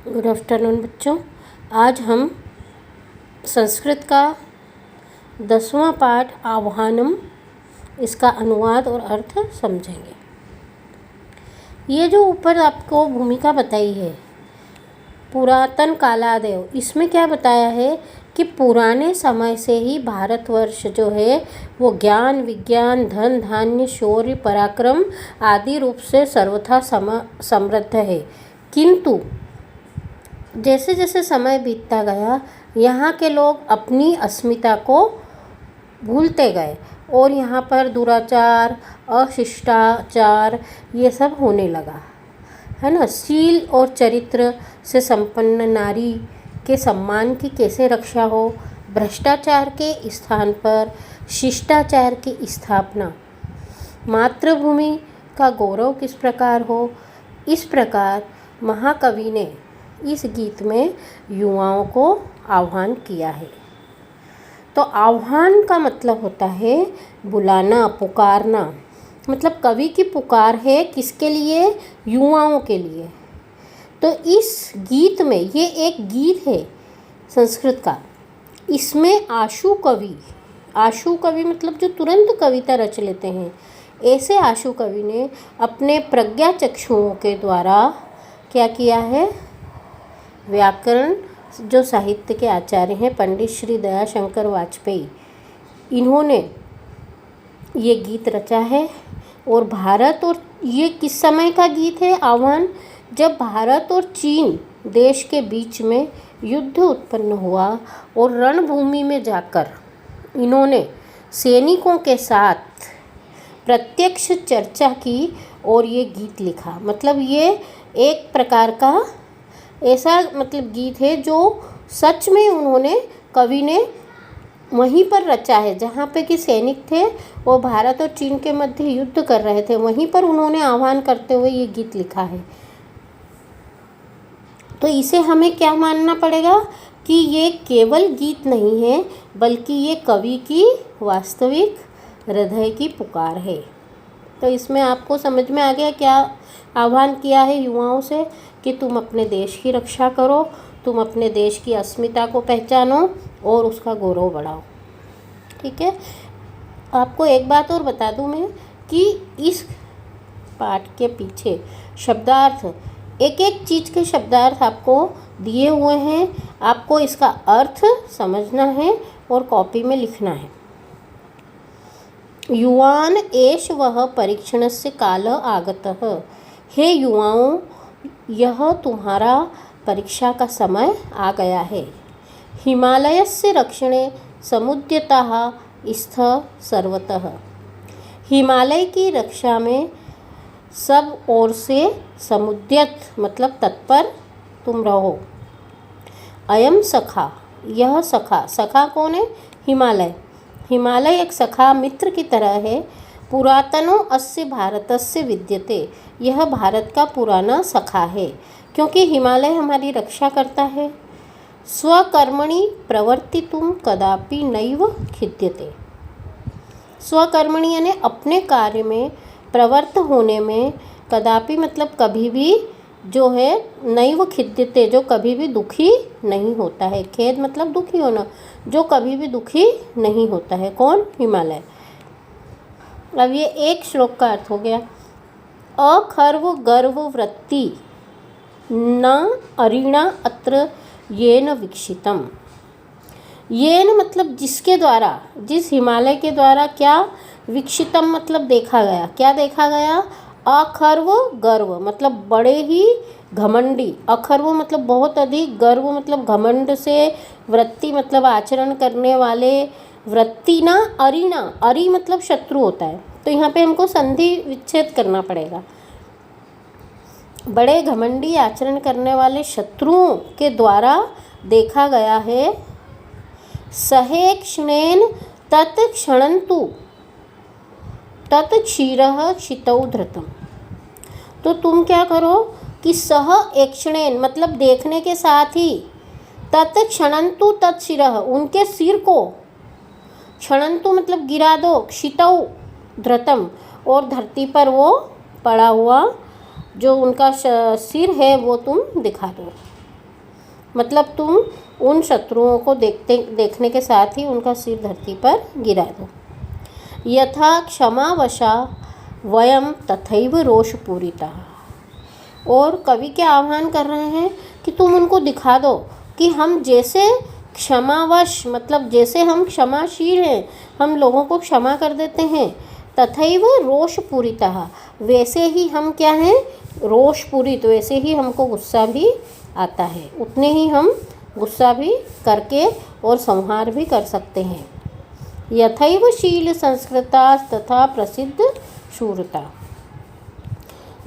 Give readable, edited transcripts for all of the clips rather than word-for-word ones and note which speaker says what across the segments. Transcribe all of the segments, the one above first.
Speaker 1: Good afternoon बच्चों। आज हम संस्कृत का 10वां पाठ आह्वानम, इसका अनुवाद और अर्थ समझेंगे। ये जो ऊपर आपको भूमिका बताई है पुरातन कालादेव, इसमें क्या बताया है कि पुराने समय से ही भारतवर्ष जो है वो ज्ञान, विज्ञान, धन, धान्य, शौर्य, पराक्रम आदि रूप से सर्वथा समृद्ध है। किंतु जैसे जैसे समय बीतता गया, यहाँ के लोग अपनी अस्मिता को भूलते गए और यहाँ पर दुराचार, अशिष्टाचार ये सब होने लगा, है ना। शील और चरित्र से संपन्न नारी के सम्मान की कैसे रक्षा हो, भ्रष्टाचार के स्थान पर शिष्टाचार की स्थापना, मातृभूमि का गौरव किस प्रकार हो, इस प्रकार महाकवि ने इस गीत में युवाओं को आह्वान किया है। तो आह्वान का मतलब होता है बुलाना, पुकारना। मतलब कवि की पुकार है किसके लिए? युवाओं के लिए। तो इस गीत में, ये एक गीत है संस्कृत का, इसमें आशु कवि मतलब जो तुरंत कविता रच लेते हैं, ऐसे आशु कवि ने अपने प्रज्ञा चक्षुओं के द्वारा क्या किया है? व्याकरण, जो साहित्य के आचार्य हैं पंडित श्री दयाशंकर वाजपेयी, इन्होंने ये गीत रचा है। और भारत, और ये किस समय का गीत है आह्वान? जब भारत और चीन देश के बीच में युद्ध उत्पन्न हुआ और रणभूमि में जाकर इन्होंने सैनिकों के साथ प्रत्यक्ष चर्चा की और ये गीत लिखा। मतलब ये एक प्रकार का ऐसा गीत है जो सच में उन्होंने, कवि ने वहीं पर रचा है जहाँ पे कि सैनिक थे और भारत और चीन के मध्य युद्ध कर रहे थे, वहीं पर उन्होंने आह्वान करते हुए ये गीत लिखा है। तो इसे हमें क्या मानना पड़ेगा कि ये केवल गीत नहीं है, बल्कि ये कवि की वास्तविक हृदय की पुकार है। तो इसमें आपको समझ में आ गया क्या आह्वान किया है युवाओं से कि तुम अपने देश की रक्षा करो, तुम अपने देश की अस्मिता को पहचानो और उसका गौरव बढ़ाओ। ठीक है। आपको एक बात और बता दूं मैं कि इस पाठ के पीछे शब्दार्थ, एक एक चीज़ के शब्दार्थ आपको दिए हुए हैं, आपको इसका अर्थ समझना है और कॉपी में लिखना है। युवान एष वह परीक्षणस्य काल आगतः। हे युवाओं, यह तुम्हारा परीक्षा का समय आ गया है। हिमालयस्य रक्षणे समुद्यतः स्थ सर्वतः। हिमालय की रक्षा में सब ओर से समुद्यत मतलब तत्पर तुम रहो। अयम सखा, यह सखा, सखा कौन है? हिमालय। हिमालय एक सखा मित्र की तरह है। पुरातनो अस्य भारतस्य विद्यते, यह भारत का पुराना सखा है, क्योंकि हिमालय हमारी रक्षा करता है। स्वकर्मणि प्रवर्तितुं कदापि नैव खिद्यते। स्वकर्मणि यानी अपने कार्य में प्रवृत्त होने में, कदापि मतलब कभी भी जो है, नैव खिद्यते जो कभी भी दुखी नहीं होता है। खेद मतलब दुखी होना, जो कभी भी दुखी नहीं होता है। कौन? हिमालय। अब ये एक श्लोक का अर्थ हो गया। अखर्व गर्व वृत्ति न अरिणा अत्र येन वीक्षितम। येन मतलब जिसके द्वारा, जिस हिमालय के द्वारा क्या? वीक्षितम मतलब देखा गया। क्या देखा गया? अखर्व गर्व मतलब बड़े ही घमंडी, अखर्व मतलब बहुत अधिक, गर्व मतलब घमंड से, वृत्ति मतलब आचरण करने वाले, वृत्ति ना अरिणा, अरि मतलब शत्रु होता है, तो यहाँ पे हमको संधि विच्छेद करना पड़ेगा। बड़े घमंडी आचरण करने वाले शत्रुओं के द्वारा देखा गया है। सहे क्षणेन तत् क्षणन्तु तत् क्षीरः क्षितौ धृतम्। तो तुम क्या करो कि सह एक्ष्णेन मतलब देखने के साथ ही, तत् क्षणन्तु तत् क्षीरः उनके सिर को, क्षणन्तु मतलब गिरा दो, क्षितौ धृतम् और धरती पर वो पड़ा हुआ जो उनका सिर है वो तुम दिखा दो। मतलब तुम उन शत्रुओं को देखने के साथ ही उनका सिर धरती पर गिरा दो। यथा क्षमावशा वयम तथैव रोषपूरिताः। और कवि क्या आह्वान कर रहे हैं कि तुम उनको दिखा दो कि हम जैसे क्षमावश, मतलब जैसे हम क्षमाशील हैं, हम लोगों को क्षमा कर देते हैं, तथैव रोषपूरिताः, वैसे ही हम क्या हैं, रोषपूरित, वैसे ही हमको गुस्सा भी आता है, उतने ही हम गुस्सा भी करके और संहार भी कर सकते हैं। यथैव शील संस्कृता तथा प्रसिद्ध शूरता।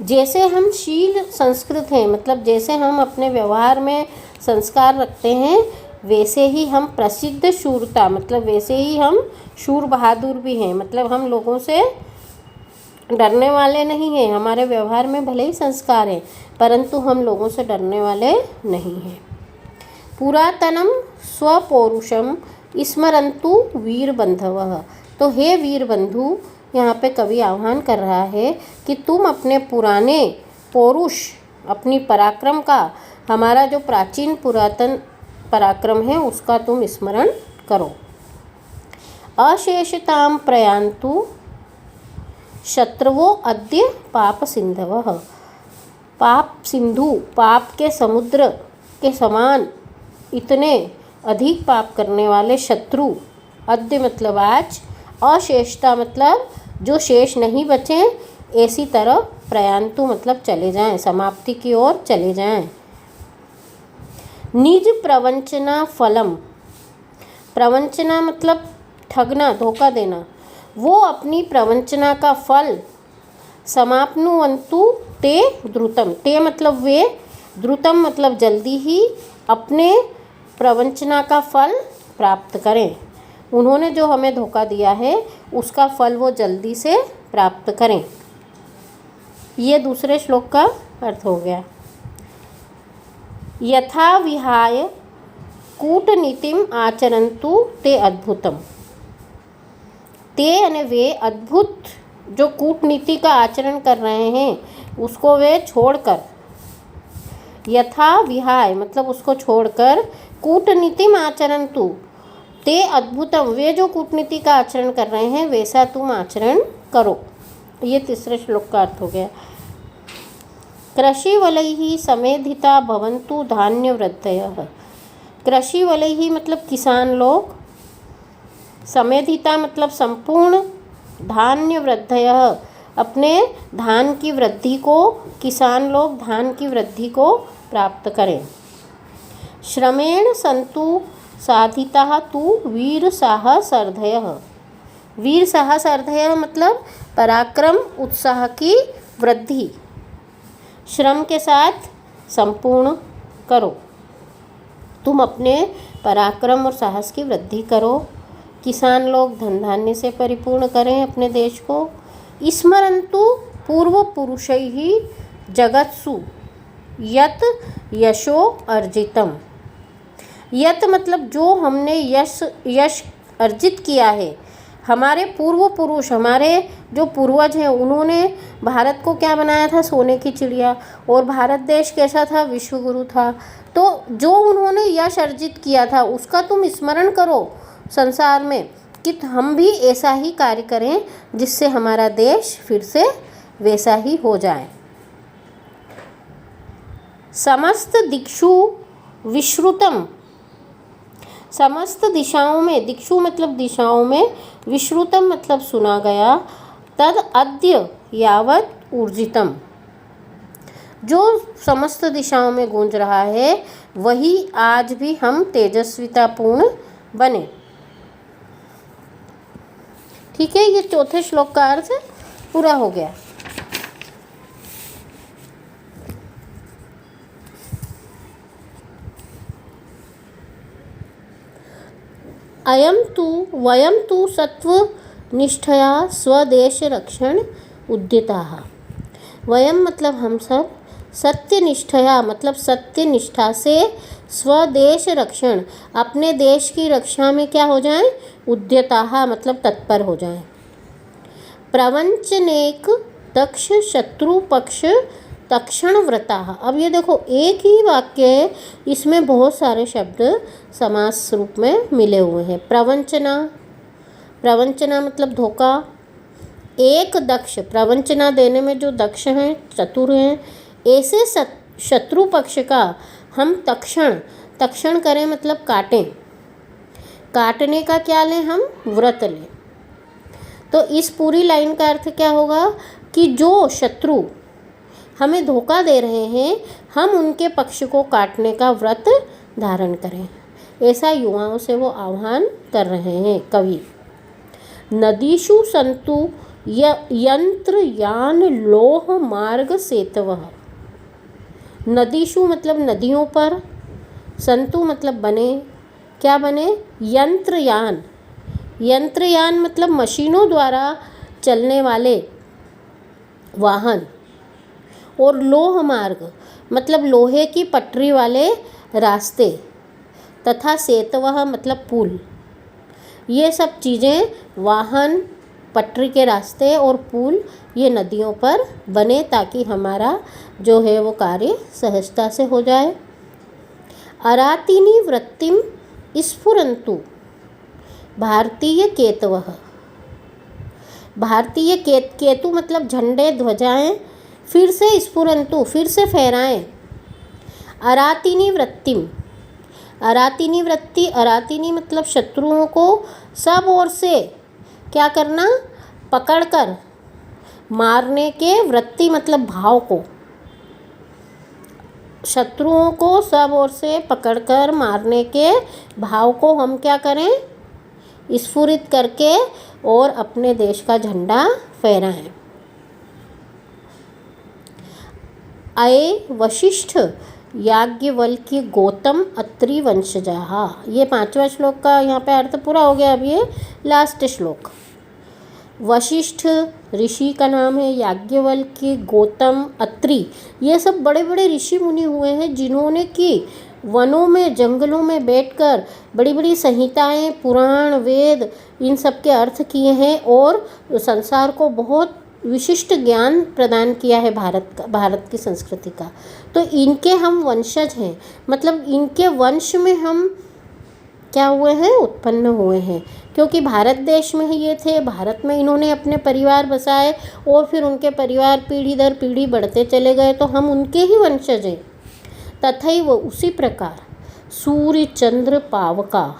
Speaker 1: जैसे हम शील संस्कृत हैं, मतलब जैसे हम अपने व्यवहार में संस्कार रखते हैं, वैसे ही हम प्रसिद्ध शूरता, मतलब वैसे ही हम शूर बहादुर भी हैं, मतलब हम लोगों से डरने वाले नहीं हैं। हमारे व्यवहार में भले ही संस्कार हैं, परंतु हम लोगों से डरने वाले नहीं हैं। पुरातनम स्वपौरुषम स्मरन्तु वीर बंधवः। तो हे वीर बंधु, यहाँ पे कवि आह्वान कर रहा है कि तुम अपने पुराने पौरुष, अपनी पराक्रम का, हमारा जो प्राचीन पुरातन पराक्रम है उसका तुम स्मरण करो। अशेषतां प्रयान्तु शत्रवो अद्य पाप सिंधवः। पाप सिंधु, पाप के समुद्र के समान इतने अधिक पाप करने वाले शत्रु, अद्य मतलब आज, अशेषता मतलब जो शेष नहीं बचे, ऐसी तरह प्रयान्तु मतलब चले जाएं, समाप्ति की ओर चले जाएं। निज प्रवंचना फलम, प्रवंचना मतलब ठगना, धोखा देना, वो अपनी प्रवंचना का फल समाप्नुवन्तु ते द्रुतम, ते मतलब वे, द्रुतम मतलब जल्दी ही, अपने प्रवंचना का फल प्राप्त करें। उन्होंने जो हमें धोखा दिया है उसका फल वो जल्दी से प्राप्त करें। ये दूसरे श्लोक का अर्थ हो गया। यथा विहाय कूटनीतिम आचरन्तु ते अद्भुतम। ते यानी वे, अद्भुत जो कूटनीति का आचरण कर रहे हैं उसको वे छोड़कर, यथा विहाय मतलब उसको छोड़कर, कूटनीतिम आचरन्तु ते अद्भुतम, वे जो कूटनीति का आचरण कर रहे हैं वैसा तुम आचरण करो। ये तीसरे श्लोक का अर्थ हो गया। कृषिवलैः समेधिता भवन्तु धान्यवृद्धयः। कृषिवलैः मतलब किसान लोग, समेधिता मतलब संपूर्ण, धान्यवृद्धयः अपने धान की वृद्धि को, किसान लोग धान की वृद्धि को प्राप्त करें। श्रमेण सन्तु साधिताः तु वीर साहसार्धयः। वीर साहसार्धयः मतलब पराक्रम उत्साह की वृद्धि, श्रम के साथ संपूर्ण करो। तुम अपने पराक्रम और साहस की वृद्धि करो। किसान लोग धन धान्य से परिपूर्ण करें अपने देश को। स्मरन्तु पूर्व पुरुषैः जगत्सु यत यशो अर्जितम। यत मतलब जो हमने यश अर्जित किया है, हमारे पूर्व पुरुष, हमारे जो पूर्वज हैं, उन्होंने भारत को क्या बनाया था, सोने की चिड़िया। और भारत देश कैसा था, विश्वगुरु था। तो जो उन्होंने यश अर्जित किया था उसका तुम स्मरण करो संसार में, कि हम भी ऐसा ही कार्य करें जिससे हमारा देश फिर से वैसा ही हो जाए। समस्त दिक्षु विश्रुतम, समस्त दिशाओं में, दिक्षु मतलब दिशाओं में, विश्रुतम मतलब सुना गया, तद अद्य यावत ऊर्जितम, जो समस्त दिशाओं में गूंज रहा है वही आज भी हम तेजस्वितापूर्ण बने। ठीक है, ये चौथे श्लोक का अर्थ पूरा हो गया। वयं तु सत्वनिष्ठया स्वदेश रक्षण उद्यताः। वयम मतलब हम सब, सत्यनिष्ठया मतलब सत्यनिष्ठा से, स्वदेश रक्षण अपने देश की रक्षा में क्या हो जाएं, उद्यताः मतलब तत्पर हो जाएं। प्रवंचनेक दक्ष शत्रु पक्ष तक्षण व्रताः। अब ये देखो एक ही वाक्य है, इसमें बहुत सारे शब्द समास रूप में मिले हुए हैं। प्रवंचना, प्रवंचना मतलब धोखा। एक दक्ष, प्रवंचना देने में जो दक्ष हैं, चतुर हैं, ऐसे शत्रु पक्ष का हम तक्षण, तक्षण करें मतलब काटें, काटने का क्या लें हम, व्रत लें। तो इस पूरी लाइन का अर्थ क्या होगा कि जो शत्रु हमें धोखा दे रहे हैं, हम उनके पक्ष को काटने का व्रत धारण करें। ऐसा युवाओं से वो आह्वान कर रहे हैं कवि। नदीषु सन्तु यंत्रयान लोह मार्ग सेतवः। नदीषु मतलब नदियों पर, संतु मतलब बने, क्या बने, यंत्रयान, यंत्रयान मतलब मशीनों द्वारा चलने वाले वाहन, और लोह मार्ग मतलब लोहे की पटरी वाले रास्ते, तथा सेतवः मतलब पुल। ये सब चीज़ें, वाहन, पटरी के रास्ते और पुल, ये नदियों पर बने ताकि हमारा जो है वो कार्य सहजता से हो जाए। अरातिनी वृत्तिम स्फुरन्तु भारतीय केतवः। भारतीय केतु मतलब झंडे, ध्वजाएं, फिर से स्फुरन्तु फिर से फहराएं। अरातिनी वृत्तिम, अरातिनी वृत्ति, अरातिनी मतलब शत्रुओं को सब ओर से क्या करना, पकड़कर मारने के, वृत्ति मतलब भाव को, शत्रुओं को सब ओर से पकड़कर मारने के भाव को हम क्या करें, स्फुरित करके और अपने देश का झंडा फहराएं। अये वशिष्ठ याज्ञवल्क्य गौतम अत्रि वंशजाः। ये 5वां श्लोक का यहाँ पे अर्थ पूरा हो गया। अब ये लास्ट श्लोक। वशिष्ठ ऋषि का नाम है, याज्ञवल्क्य, गौतम, अत्रि, ये सब बड़े बड़े ऋषि मुनि हुए हैं जिन्होंने कि वनों में, जंगलों में बैठकर बड़ी बड़ी संहिताएं, पुराण, वेद, इन सब के अर्थ किए हैं और संसार को बहुत विशिष्ट ज्ञान प्रदान किया है भारत की संस्कृति का। तो इनके हम वंशज हैं, मतलब इनके वंश में हम क्या हुए हैं, उत्पन्न हुए हैं, क्योंकि भारत देश में ही ये थे, भारत में इन्होंने अपने परिवार बसाए और फिर उनके परिवार पीढ़ी दर पीढ़ी बढ़ते चले गए, तो हम उनके ही वंशज हैं। तथैव उसी प्रकार सूर्य चंद्र पावका,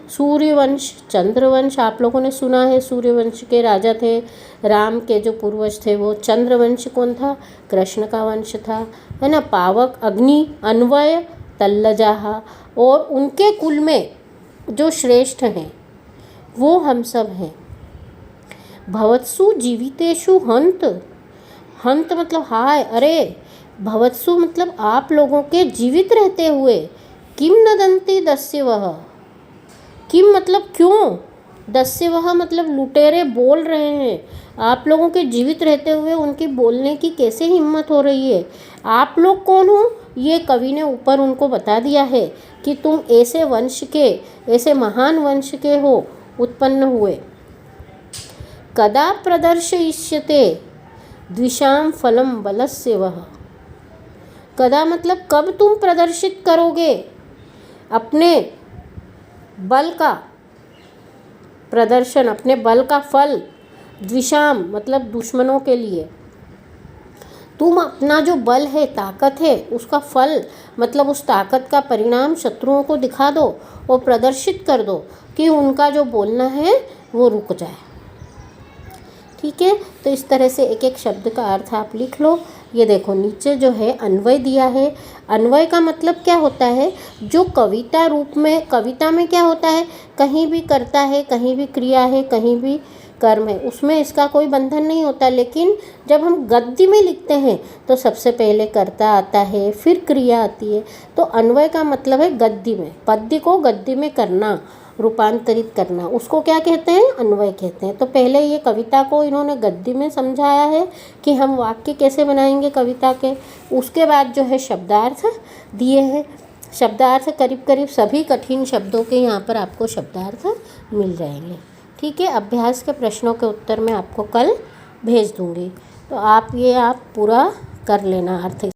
Speaker 1: सूर्यवंश, चंद्रवंश आप लोगों ने सुना है, सूर्यवंश के राजा थे, राम के जो पूर्वज थे वो चंद्रवंश कौन था, कृष्ण का वंश था, है ना। पावक, अग्नि, अन्वय, तल्लजाहा, और उनके कुल में जो श्रेष्ठ हैं वो हम सब हैं। भवत्सु जीवितेषु हंत, हंत मतलब हाय, अरे, भवत्सु मतलब आप लोगों के जीवित रहते हुए, किम नदन्ति दस्युवः, किम मतलब क्यों, दस्युवः मतलब लुटेरे बोल रहे हैं, आप लोगों के जीवित रहते हुए उनकी बोलने की कैसे हिम्मत हो रही है। आप लोग कौन हो, ये कवि ने ऊपर उनको बता दिया है कि तुम ऐसे वंश के, ऐसे महान वंश के हो, उत्पन्न हुए। कदा प्रदर्शयिष्यते द्विषां फलं बलस्य वः। कदा मतलब कब तुम प्रदर्शित करोगे अपने बल का प्रदर्शन, अपने बल का फल, द्विषाम मतलब दुश्मनों के लिए। तुम अपना जो बल है, ताकत है, उसका फल मतलब उस ताकत का परिणाम शत्रुओं को दिखा दो और प्रदर्शित कर दो कि उनका जो बोलना है वो रुक जाए। ठीक है, तो इस तरह से एक एक शब्द का अर्थ आप लिख लो। ये देखो नीचे जो है अन्वय दिया है। अन्वय का मतलब क्या होता है, जो कविता रूप में, कविता में क्या होता है, कहीं भी कर्ता है, कहीं भी क्रिया है, कहीं भी कर्म है, उसमें इसका कोई बंधन नहीं होता। लेकिन जब हम गद्य में लिखते हैं तो सबसे पहले कर्ता आता है, फिर क्रिया आती है। तो अन्वय का मतलब है गद्य में, पद्य को गद्य में करना, रूपांतरित करना, उसको क्या कहते हैं, अन्वय कहते हैं। तो पहले ये कविता को इन्होंने गद्य में समझाया है कि हम वाक्य कैसे बनाएंगे कविता के। उसके बाद जो है शब्दार्थ दिए हैं। शब्दार्थ करीब करीब सभी कठिन शब्दों के यहाँ पर आपको शब्दार्थ मिल जाएंगे। ठीक है, अभ्यास के प्रश्नों के उत्तर मैं आपको कल भेज दूँगी, तो आप पूरा कर लेना अर्थ